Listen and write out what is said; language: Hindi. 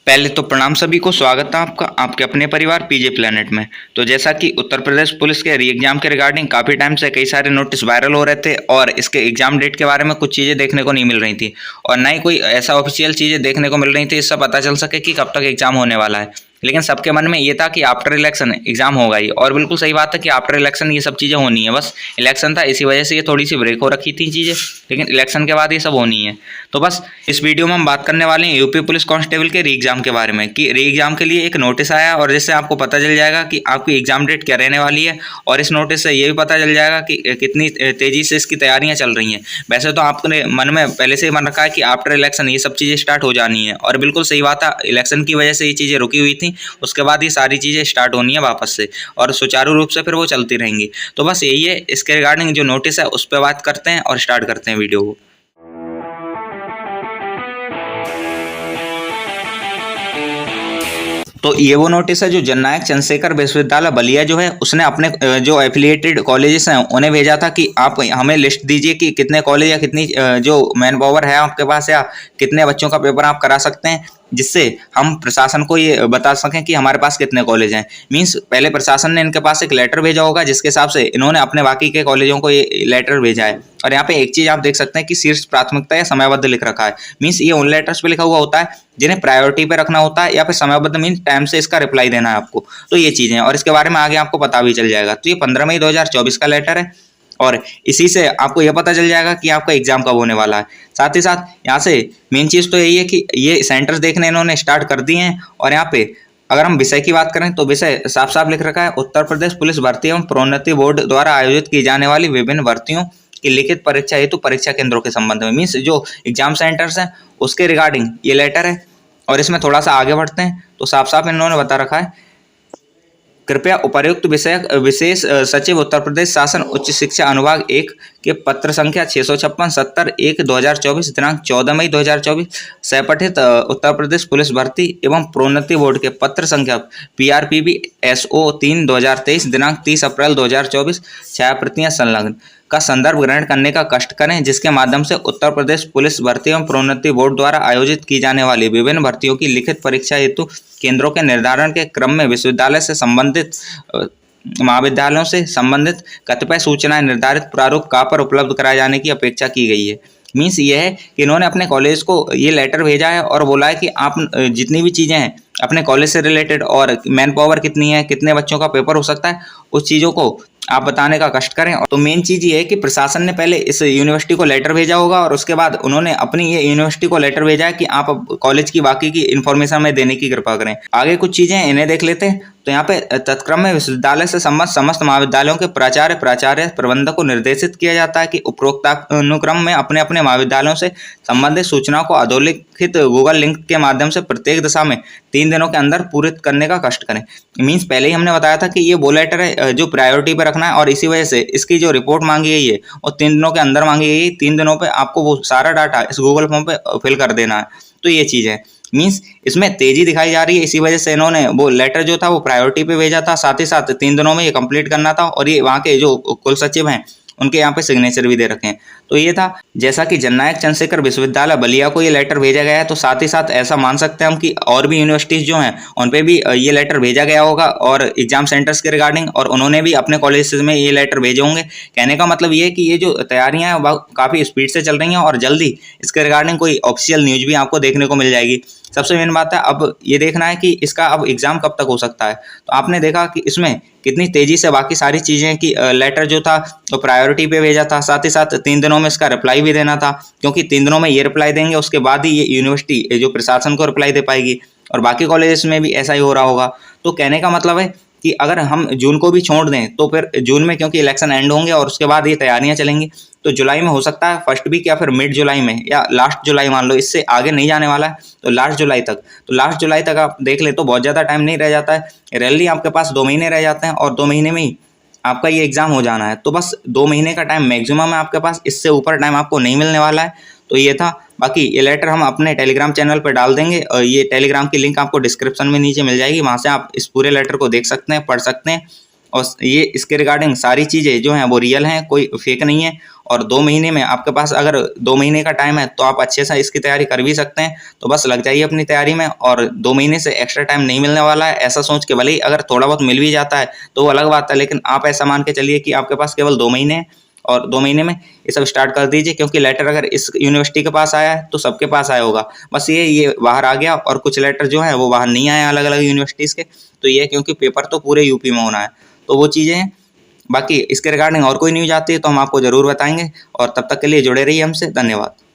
पहले तो प्रणाम सभी को, स्वागत है आपका आपके अपने परिवार पीजे प्लेनेट में। तो जैसा कि उत्तर प्रदेश पुलिस के री एग्जाम के रिगार्डिंग काफ़ी टाइम से कई सारे नोटिस वायरल हो रहे थे और इसके एग्जाम डेट के बारे में कुछ चीज़ें देखने को नहीं मिल रही थी और ना ही कोई ऐसा ऑफिशियल चीज़ें देखने को मिल रही थी इससे पता चल सके कि कब तक एग्जाम होने वाला है। लेकिन सबके मन में ये था कि आफ्टर इलेक्शन एग्जाम होगा ही, और बिल्कुल सही बात है कि आफ्टर इलेक्शन ये सब चीज़ें होनी है। बस इलेक्शन था, इसी वजह से ये थोड़ी सी ब्रेक हो रखी थी चीज़ें, लेकिन इलेक्शन के बाद ये सब होनी है। तो बस इस वीडियो में हम बात करने वाले हैं यूपी पुलिस कांस्टेबल के री एग्जाम के बारे में कि री एग्जाम के लिए एक नोटिस आया और जिससे आपको पता चल जाएगा कि आपकी एग्जाम डेट क्या रहने वाली है, और इस नोटिस से ये भी पता चल जाएगा कि कितनी तेज़ी से इसकी तैयारियां चल रही हैं। वैसे तो आपने मन में पहले से ही मन रखा है कि आफ्टर इलेक्शन ये सब चीज़ें स्टार्ट हो जानी है, और बिल्कुल सही बात है, इलेक्शन की वजह से ये चीज़ें रुकी हुई थी, उसके बाद ये सारी चीज़ें स्टार्ट होनी है वापस से और सुचारू रूप से फिर वो चलती रहेंगी। तो बस यही है, इसके रिगार्डिंग जो नोटिस है उस पर बात करते हैं और स्टार्ट करते हैं वीडियो को। तो ये वो नोटिस है जो जननायक चंद्रशेखर विश्वविद्यालय बलिया जो है उसने अपने जो एफिलिएटेड कॉलेजेस हैं उन्हें भेजा था कि आप हमें लिस्ट दीजिए कि कितने कॉलेज या कितनी जो मैन पावर है आपके पास या कितने बच्चों का पेपर आप करा सकते हैं, जिससे हम प्रशासन को ये बता सकें कि हमारे पास कितने कॉलेज हैं। मींस पहले प्रशासन ने इनके पास एक लेटर भेजा होगा जिसके हिसाब से इन्होंने अपने बाकी के कॉलेजों को ये लेटर भेजा है। और यहाँ पे एक चीज़ आप देख सकते हैं कि शीर्ष प्राथमिकता या समयबद्ध लिख रखा है। मींस ये उन लेटर्स पे लिखा हुआ होता है जिन्हें प्रायोरिटी पे रखना होता है या फिर समयबद्ध मीन टाइम से इसका रिप्लाई देना है आपको। तो ये चीज़ें हैं और इसके बारे में आगे आपको पता भी चल जाएगा। तो ये 15 मई 2024 का लेटर है और इसी से आपको यह पता चल जाएगा कि आपका एग्जाम कब होने वाला है। साथ ही साथ यहाँ से मेन चीज़ तो यही है कि ये सेंटर्स देखने इन्होंने स्टार्ट कर दिए हैं। और यहाँ पे अगर हम विषय की बात करें तो विषय साफ साफ लिख रखा है, उत्तर प्रदेश पुलिस भर्ती एवं प्रोन्नति बोर्ड द्वारा आयोजित की जाने वाली विभिन्न भर्तियों की लिखित परीक्षा हेतु परीक्षा केंद्रों के संबंध में। मीन्स जो एग्जाम सेंटर्स हैं उसके रिगार्डिंग ये लेटर है। और इसमें थोड़ा सा आगे बढ़ते हैं तो साफ साफ इन्होंने बता रखा है, कृपया उपर्युक्त विषयक विशेष सचिव उत्तर प्रदेश शासन उच्च शिक्षा अनुभाग 1 के पत्र संख्या 656-70-1-2024 दिनांक 14 मई 2024 से पठित उत्तर प्रदेश पुलिस भर्ती एवं प्रोन्नति बोर्ड के पत्र संख्या PRPB SO 3/2023 दिनांक 30 अप्रैल 2024 छायाप्रतियां संलग्न का संदर्भ ग्रहण करने का कष्ट करें, जिसके माध्यम से उत्तर प्रदेश पुलिस भर्ती एवं प्रोन्नति बोर्ड द्वारा आयोजित की जाने वाली विभिन्न भर्तियों की लिखित परीक्षा हेतु केंद्रों के निर्धारण के क्रम में विश्वविद्यालय से संबंधित महाविद्यालयों से संबंधित कतिपय सूचनाएं निर्धारित प्रारूप का पर उपलब्ध कराए जाने की अपेक्षा की गई है। मीन्स ये है कि इन्होंने अपने कॉलेज को ये लेटर भेजा है और बोला है कि आप जितनी भी चीज़ें हैं अपने कॉलेज से रिलेटेड और मैन पावर कितनी है, कितने बच्चों का पेपर हो सकता है, उस चीज़ों को आप बताने का कष्ट करें। तो मेन चीज़ ये है कि प्रशासन ने पहले इस यूनिवर्सिटी को लेटर भेजा होगा और उसके बाद उन्होंने अपनी ये यूनिवर्सिटी को लेटर भेजा है कि आप कॉलेज की बाकी की इन्फॉर्मेशन में देने की कृपा करें। आगे कुछ चीज़ें इन्हें देख लेते हैं। तो यहाँ पे तत्क्रम में विश्वविद्यालय से संबद्ध समस्त महाविद्यालयों के प्राचार्य प्रबंधक को निर्देशित किया जाता है कि उपरोक्त अनुक्रम में अपने अपने महाविद्यालयों से संबंधित सूचनाओं को अधोलिखित गूगल लिंक के माध्यम से प्रत्येक दिशा में 3 दिनों के अंदर पूरित करने का कष्ट करें। मीन्स पहले ही हमने बताया था कि ये वो लेटर है जो प्रायोरिटी पर रखना है और इसी वजह से इसकी जो रिपोर्ट मांगी गई है और 3 दिनों के अंदर मांगी गई है। 3 दिनों पर आपको वो सारा डाटा इस गूगल फॉर्म पर फिल कर देना है। तो ये चीज़ है, मीन्स इसमें तेजी दिखाई जा रही है, इसी वजह से इन्होंने वो लेटर जो था वो प्रायोरिटी पे भेजा था, साथ ही साथ 3 दिनों में ये कंप्लीट करना था। और ये वहाँ के जो कुल सचिव हैं उनके यहाँ पे सिग्नेचर भी दे रखे हैं। तो ये था जैसा कि जननायक चंद्रशेखर विश्वविद्यालय बलिया को ये लेटर भेजा गया है, तो साथ ही साथ ऐसा मान सकते हैं हम कि और भी यूनिवर्सिटीज़ जो हैं उन पे भी ये लेटर भेजा गया होगा और एग्जाम सेंटर्स के रिगार्डिंग, और उन्होंने भी अपने कॉलेज में ये लेटर भेजे होंगे। कहने का मतलब ये है कि ये जो तैयारियाँ हैं वह काफ़ी स्पीड से चल रही हैं और जल्दी इसके रिगार्डिंग कोई ऑफिशियल न्यूज़ भी आपको देखने को मिल जाएगी। सबसे मेन बात है अब ये देखना है कि इसका अब एग्ज़ाम कब तक हो सकता है। तो आपने देखा कि इसमें कितनी तेज़ी से बाकी सारी चीज़ें कि लेटर जो था तो प्रायोरिटी पे भेजा था, साथ ही साथ 3 दिनों में इसका रिप्लाई भी देना था, क्योंकि 3 दिनों में ये रिप्लाई देंगे उसके बाद ही ये यूनिवर्सिटी जो प्रशासन को रिप्लाई दे पाएगी, और बाकी कॉलेजेस में भी ऐसा ही हो रहा होगा। तो कहने का मतलब है कि अगर हम जून को भी छोड़ दें तो फिर जून में क्योंकि इलेक्शन एंड होंगे और उसके बाद ये तैयारियां चलेंगी, तो जुलाई में हो सकता है फर्स्ट वीक या फिर मिड जुलाई में या लास्ट जुलाई, मान लो इससे आगे नहीं जाने वाला है तो लास्ट जुलाई तक। तो लास्ट जुलाई तक आप देख ले तो बहुत ज़्यादा टाइम नहीं रह जाता है, रेयरली आपके पास 2 महीने रह जाते हैं और 2 महीने में ही आपका ये एग्ज़ाम हो जाना है। तो बस 2 महीने का टाइम मैक्सिमम है आपके पास, इससे ऊपर टाइम आपको नहीं मिलने वाला है। तो ये था, बाकी ये लेटर हम अपने टेलीग्राम चैनल पर डाल देंगे और ये टेलीग्राम की लिंक आपको डिस्क्रिप्शन में नीचे मिल जाएगी, वहाँ से आप इस पूरे लेटर को देख सकते हैं, पढ़ सकते हैं। और ये इसके रिगार्डिंग सारी चीज़ें जो हैं वो रियल हैं, कोई फेक नहीं है। और 2 महीने में आपके पास अगर 2 महीने का टाइम है तो आप अच्छे से इसकी तैयारी कर भी सकते हैं। तो बस लग जाइए अपनी तैयारी में, और 2 महीने से एक्स्ट्रा टाइम नहीं मिलने वाला है ऐसा सोच के, भले ही अगर थोड़ा बहुत मिल भी जाता है तो वो अलग बात है, लेकिन आप ऐसा मान के चलिए कि आपके पास केवल 2 महीने हैं और 2 महीने में ये सब स्टार्ट कर दीजिए, क्योंकि लेटर अगर इस यूनिवर्सिटी के पास आया है तो सबके पास आया होगा। बस ये बाहर आ गया और कुछ लेटर जो है वो बाहर नहीं आए अलग अलग यूनिवर्सिटीज़ के, तो ये क्योंकि पेपर तो पूरे यूपी में होना है, तो वो चीज़ें हैं। बाकी इसके रिगार्डिंग और कोई न्यूज़ आती है तो हम आपको ज़रूर बताएंगे, और तब तक के लिए जुड़े रहिए हमसे। धन्यवाद।